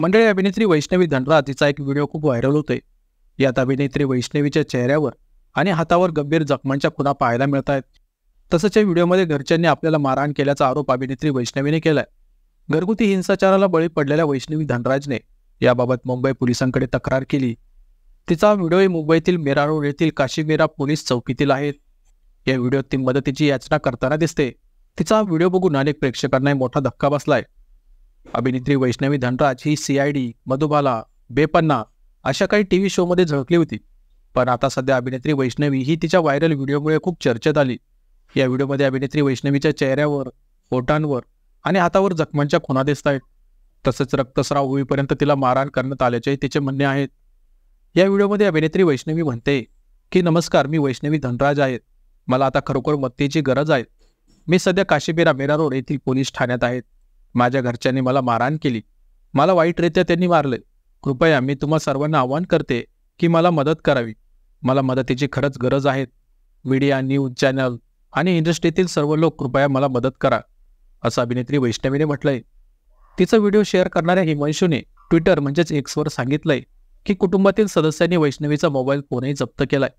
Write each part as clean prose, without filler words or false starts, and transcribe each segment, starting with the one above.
मंडळी, अभिनेत्री वैष्णवी धनराज तिचा एक व्हिडिओ खूप व्हायरल होतोय. यात अभिनेत्री वैष्णवीच्या चेहऱ्यावर आणि हातावर गंभीर जखमांच्या खुणा पाहायला मिळत आहेत. तसंच या व्हिडिओमध्ये घरच्यांनी आपल्याला मारहाण केल्याचा आरोप अभिनेत्री वैष्णवीने केलाय. घरगुती हिंसाचाराला बळी पडलेल्या वैष्णवी धनराजने याबाबत मुंबई पोलिसांकडे तक्रार केली. तिचा व्हिडिओही मुंबईतील मीरा रोड येथील काशीमीरा पोलीस चौकीतील आहेत. या व्हिडिओत ती मदतीची याचना करताना दिसते. तिचा व्हिडिओ बघून अनेक प्रेक्षकांना मोठा धक्का बसलाय. अभिनेत्री वैष्णवी धनराज ही CID, मधुबाला, बेपन्ना अशा काही टीव्ही शोमध्ये झळकली होती. पण आता सध्या अभिनेत्री वैष्णवी ही तिच्या व्हायरल व्हिडिओमुळे खूप चर्चेत आली. या व्हिडिओमध्ये अभिनेत्री वैष्णवीच्या चेहऱ्यावर, ओठांवर आणि हातावर जखमांच्या खुणा दिसत आहेत. तसंच रक्तस्राव होईपर्यंत तिला मारहाण करण्यात आल्याचे तिचे म्हणणे आहेत. या व्हिडिओमध्ये अभिनेत्री वैष्णवी म्हणते की, नमस्कार, मी वैष्णवी धनराज आहे. मला आता खरोखर मदतीची गरज आहे. मी सध्या काशीमीरा मीरा रोड येथील पोलीस ठाण्यात आहेत. माझ्या घरच्यांनी मला मारहाण केली. मला वाईटरित्या त्यांनी मारले. कृपया मी तुम्हा सर्वांना आवाहन करते की मला मदत करावी. मला मदतीची खरंच गरज आहे. मीडिया, न्यूज चॅनल आणि इंडस्ट्रीतील सर्व लोक कृपया मला मदत करा, असं अभिनेत्री वैष्णवीने म्हटलंय. तिचा व्हिडिओ शेअर करणाऱ्या हिमांशूने ट्विटर म्हणजेच Xवर सांगितलंय की कुटुंबातील सदस्यांनी वैष्णवीचा मोबाईल फोनही जप्त केलाय.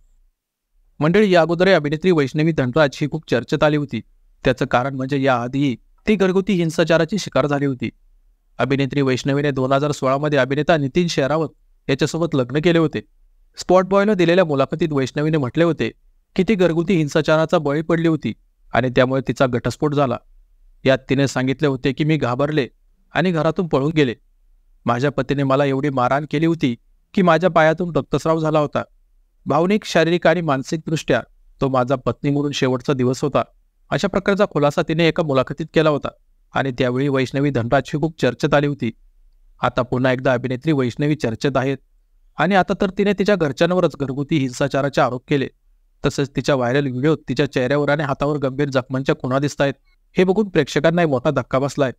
मंडळी, या अगोदर अभिनेत्री वैष्णवी धनराज ही खूप चर्चेत आली होती. त्याचं कारण म्हणजे याआधी ती घरगुती हिंसाचाराची शिकार झाली होती. अभिनेत्री वैष्णवीने 2016 मध्ये अभिनेता नितीन शेरावत याच्यासोबत लग्न केले होते. स्पॉट बॉयला दिलेल्या मुलाखतीत वैष्णवीने म्हटले होते की ती घरगुती हिंसाचाराचा बळी पडली होती आणि त्यामुळे तिचा घटस्फोट झाला. यात तिने सांगितले होते की, मी घाबरले आणि घरातून पळून गेले. माझ्या पतीने मला एवढी मारहाण केली होती की माझ्या पायातून रक्तस्राव झाला होता. भावनिक, शारीरिक आणि मानसिकदृष्ट्या तो माझा पत्नी म्हणून शेवटचा दिवस होता. अशा प्रकारचा खुलासा तिने एका मुलाखतीत केला होता आणि त्यावेळी वैष्णवी धनराज ही खूप चर्चेत आली होती. आता पुन्हा एकदा अभिनेत्री वैष्णवी चर्चेत आहेत आणि आता तर तिने तिच्या घरच्यांवरच घरगुती हिंसाचाराचे आरोप केले. तसेच तिच्या व्हायरल व्हिडिओत तिच्या चेहऱ्यावर आणि हातावर गंभीर जखमांच्या खुणा दिसत आहेत. हे बघून प्रेक्षकांना मोठा धक्का बसलाय.